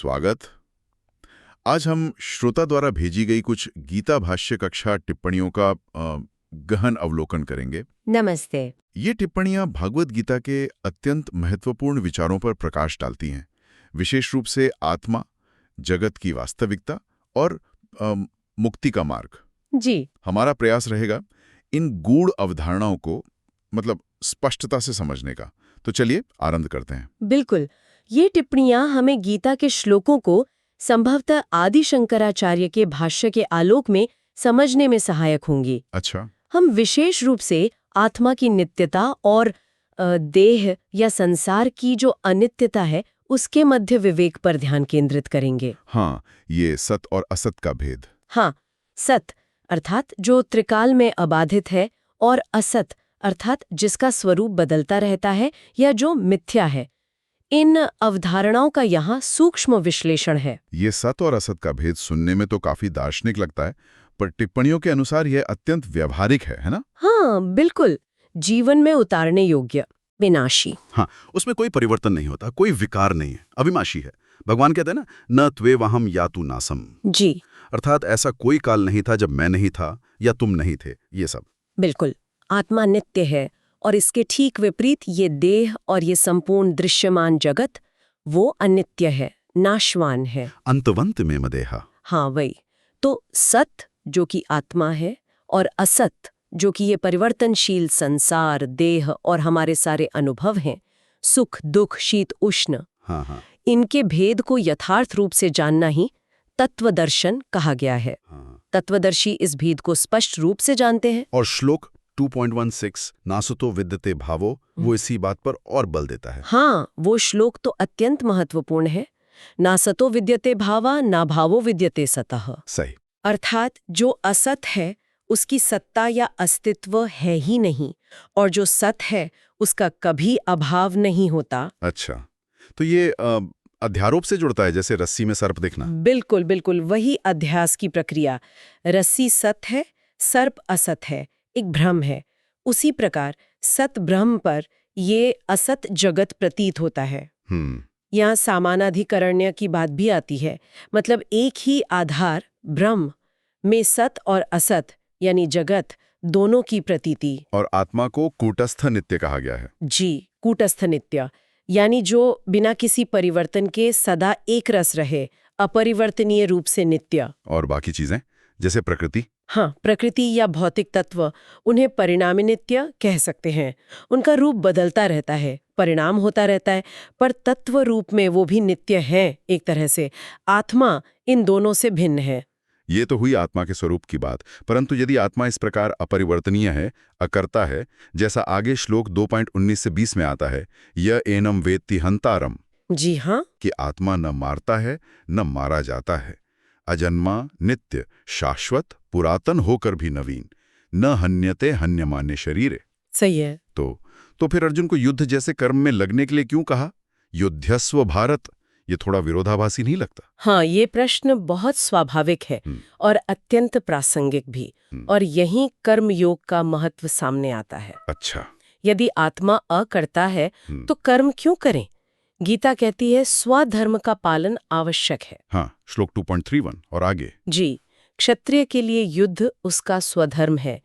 स्वागत। आज हम श्रोता द्वारा भेजी गई कुछ गीता भाष्य कक्षा टिप्पणियों का गहन अवलोकन करेंगे। नमस्ते। ये टिप्पणियां भागवत गीता के अत्यंत महत्वपूर्ण विचारों पर प्रकाश डालती हैं, विशेष रूप से आत्मा, जगत की वास्तविकता और मुक्ति का मार्ग। जी। हमारा प्रयास रहेगा इन गूढ़ अवधारणाओं को स्पष्टता से समझने का। तो चलिए आरंभ करते हैं। बिल्कुल। ये टिप्पणियां हमें गीता के श्लोकों को संभवतः आदि शंकराचार्य के भाष्य के आलोक में समझने में सहायक होंगी। अच्छा। हम विशेष रूप से आत्मा की नित्यता और देह या संसार की जो अनित्यता है उसके मध्य विवेक पर ध्यान केंद्रित करेंगे। हाँ, ये सत और असत का भेद। हाँ, सत अर्थात जो त्रिकाल में अबाधित है और असत अर्थात जिसका स्वरूप बदलता रहता है या जो मिथ्या है। इन अवधारणाओं का यहाँ सूक्ष्म विश्लेषण है। ये सत और असत का भेद सुनने में तो काफी दार्शनिक लगता है, पर टिप्पणियों के अनुसार यह अत्यंत व्यावहारिक है ना? हाँ, बिल्कुल। जीवन में उतारने योग्य, विनाशी। हाँ, उसमें कोई परिवर्तन नहीं होता, कोई विकार नहीं है, अविनाशी है। भगवान कहते हैं ना, न त्वेवाहम यातु नासम। जी। अर्थात ऐसा कोई काल नहीं था जब मैं नहीं था या तुम नहीं थे, ये सब। बिल्कुल। आत्मा नित्य है और इसके ठीक विपरीत ये देह और ये संपूर्ण दृश्यमान जगत वो अनित्य है, नाशवान है। अंतवंत में मदेहा। हाँ, वही। तो सत जो कि आत्मा है और असत जो कि ये परिवर्तनशील संसार, देह और हमारे सारे अनुभव हैं, सुख, दुख, शीत, उष्ण, हाँ। इनके भेद को यथार्थ रूप से जानना ही तत्वदर्शन कहा गया है। हाँ। तत्वदर्शी इस भेद को स्पष्ट रूप से जानते हैं। और श्लोक 2.16 नासुतो विद्यते भावो, वो इसी बात पर और बल देता है। हाँ, वो श्लोक तो अत्यंत महत्वपूर्ण है। ना सतो विद्यते भावा, ना भावो विद्यते सतः। सही। अर्थात जो असत है उसकी सत्ता या अस्तित्व है ही नहीं, और जो सत है उसका कभी अभाव नहीं होता। अच्छा, तो ये अध्यारोप से जुड़ता है, जैसे रस्सी में सर्प दिखना। बिल्कुल बिल्कुल, वही अध्यास की प्रक्रिया। रस्सी सत है, सर्प असत है, एक भ्रम है। उसी प्रकार सत ब्रह्म पर ये असत जगत प्रतीत होता है। यहाँ समानाधिकरण्य की बात भी आती है, मतलब एक ही आधार ब्रह्म में सत और असत यानी जगत दोनों की प्रतीति। और आत्मा को कूटस्थ नित्य कहा गया है। जी, कूटस्थ नित्य यानी जो बिना किसी परिवर्तन के सदा एक रस रहे, अपरिवर्तनीय रूप से नित्य। और बाकी चीजें जैसे प्रकृति? हाँ, प्रकृति या भौतिक तत्व, उन्हें परिणामी नित्य कह सकते हैं। उनका रूप बदलता रहता है, परिणाम होता रहता है, पर तत्व रूप में वो भी नित्य है एक तरह से। आत्मा इन दोनों से भिन्न है। ये तो हुई आत्मा के स्वरूप की बात, परंतु यदि आत्मा इस प्रकार अपरिवर्तनीय है, अकर्ता है, जैसा आगे श्लोक 2.19 से 20 में आता है, य एनम वेत्ति हंतारम। जी हाँ, कि आत्मा न मारता है न मारा जाता है, अजन्मा, नित्य, शाश्वत, पुरातन होकर भी नवीन, न हन्यते हन्यमान्य शरीरे। सही है। तो फिर अर्जुन को युद्ध जैसे कर्म में लगने के लिए क्यों कहा? युद्धस्व भारत, ये थोड़ा विरोधाभासी नहीं लगता? हाँ, ये प्रश्न बहुत स्वाभाविक है और अत्यंत प्रासंगिक भी। और यहीं कर्म योग का महत्व सामने आता है। अच्छा। यदि आत्मा अकर्ता है तो कर्म क्यों करें? गीता कहती है स्वधर्म का पालन आवश्यक है। हाँ, श्लोक 2.31 और आगे। जी, क्षत्रिय के लिए युद्ध उसका स्वधर्म है,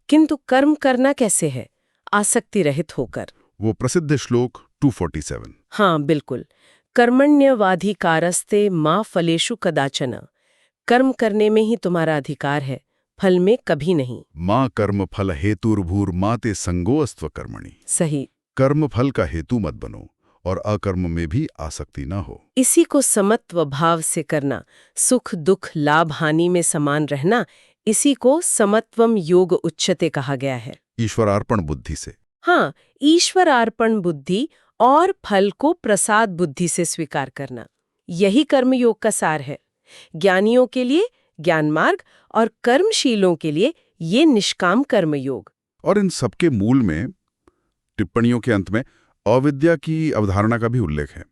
किंतु कर्म करना कैसे है? आसक्ति रहित होकर। वो प्रसिद्ध श्लोक 247। हाँ, बिल्कुल। कर्मण्यवाधिकारस्ते मां फलेषु कदाचन। कर्म करने में ही तुम्हारा अधिकार है, फल में कभी नहीं। मां कर्म फल हेतुर्भूर माते संगोस्त्व कर्मणि। सही। कर्म फल का हेतु मत बनो और अकर्म में भी आसक्ति न हो। इसी को समत्व भाव से करना, सुख दुख लाभ हानि में समान रहना, इसी को समत्वम योग उच्यते कहा गया है। ईश्वरार्पण बुद्धि से। हाँ, ईश्वरार्पण बुद्धि और फल को प्रसाद बुद्धि से स्वीकार करना, यही कर्मयोग का सार है। ज्ञानियों के लिए ज्ञान मार्ग और कर्मशीलों के लिए ये निष्काम कर्मयोग। और इन सबके मूल में टिप्पणियों के अंत में अविद्या की अवधारणा का भी उल्लेख है।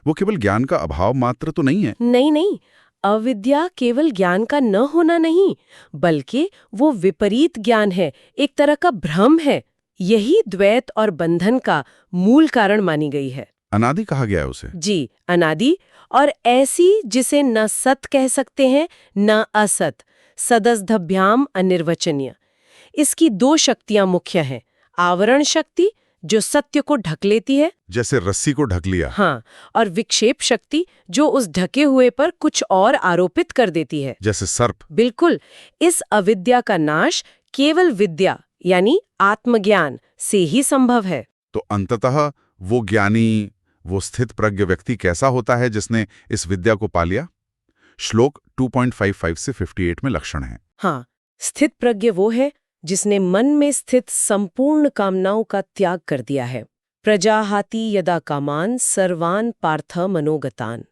वो केवल ज्ञान का अभाव मात्र तो नहीं है। नहीं, अविद्या केवल ज्ञान का न होना नहीं, बल्कि वो विपरीत ज्ञान है, एक तरह का भ्रम है। यही द्वैत और बंधन का मूल कारण मानी गई है। अनादि कहा गया है उसे। जी, अनादि, और ऐसी जिसे न सत कह सकते हैं न असत, सदस्धभ्याम अनिर्वचनीय। इसकी दो शक्तियां मुख्य हैं। आवरण शक्ति जो सत्य को ढक लेती है, जैसे रस्सी को ढक लिया। हाँ, और विक्षेप शक्ति जो उस ढके हुए पर कुछ और आरोपित कर देती है, जैसे सर्प। बिल्कुल। इस अविद्या का नाश केवल विद्या यानी आत्मज्ञान से ही संभव है। तो अंततः वो ज्ञानी, वो स्थित प्रज्ञ व्यक्ति कैसा होता है जिसने इस विद्या को पा लिया? श्लोक 2.55 से 58 में लक्षण है। हाँ, स्थित प्रज्ञ वो है जिसने मन में स्थित संपूर्ण कामनाओं का त्याग कर दिया है। प्रजाहाति यदा कामान सर्वान पार्थ मनोगतान,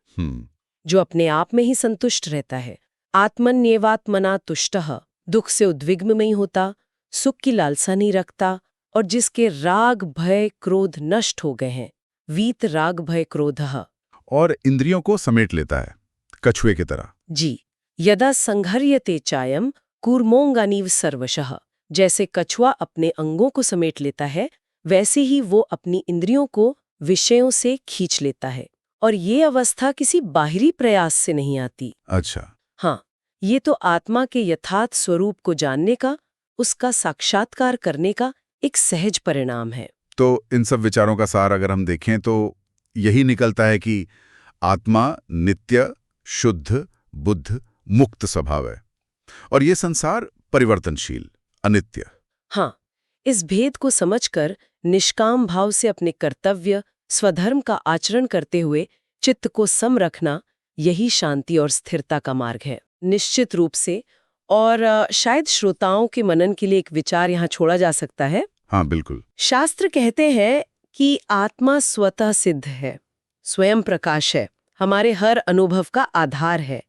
जो अपने आप में ही संतुष्ट रहता है। आत्मन्येवात्मना तुष्टः, दुख से उद्विग्न नहीं होता, सुख की लालसा नहीं रखता, और जिसके राग भय क्रोध नष्ट हो गए हैं। वीत राग भय क्रोधः, और इंद्रियों को समेट लेता है कछुए की तरह। जी, यदा संघर्यते चायम कूर्मोंगानीव सर्वशः, जैसे कछुआ अपने अंगों को समेट लेता है, वैसे ही वो अपनी इंद्रियों को विषयों से खींच लेता है। और ये अवस्था किसी बाहरी प्रयास से नहीं आती। अच्छा। हाँ, ये तो आत्मा के यथार्थ स्वरूप को जानने का, उसका साक्षात्कार करने का एक सहज परिणाम है। तो इन सब विचारों का सार अगर हम देखें तो यही निकलता है कि आत्मा नित्य, शुद्ध, बुद्ध, मुक्त स्वभाव है और ये संसार परिवर्तनशील, अनित्य। हाँ, इस भेद को समझकर निष्काम भाव से अपने कर्तव्य, स्वधर्म का आचरण करते हुए चित्त को सम रखना, यही शांति और स्थिरता का मार्ग है। निश्चित रूप से। और शायद श्रोताओं के मनन के लिए एक विचार यहाँ छोड़ा जा सकता है। हाँ, बिल्कुल। शास्त्र कहते हैं कि आत्मा स्वतः सिद्ध है, स्वयं प्रकाश है, हमारे हर अनुभव का आधार है।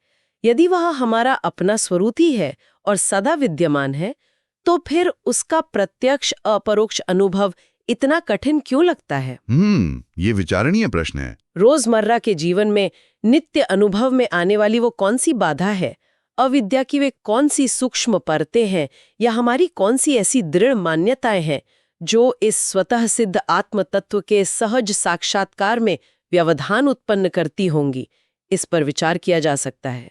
यदि वह हमारा अपना स्वरूप ही है और सदा विद्यमान है, तो फिर उसका प्रत्यक्ष अपरोक्ष अनुभव इतना कठिन क्यों लगता है? ये विचारणीय प्रश्न है। रोजमर्रा के जीवन में नित्य अनुभव में आने वाली वो कौन सी बाधा है? अविद्या की वे कौन सी सूक्ष्म परतें हैं, या हमारी कौन सी ऐसी दृढ़ मान्यताएं हैं जो इस स्वतः सिद्ध आत्म तत्व के सहज साक्षात्कार में व्यवधान उत्पन्न करती होंगी? इस पर विचार किया जा सकता है।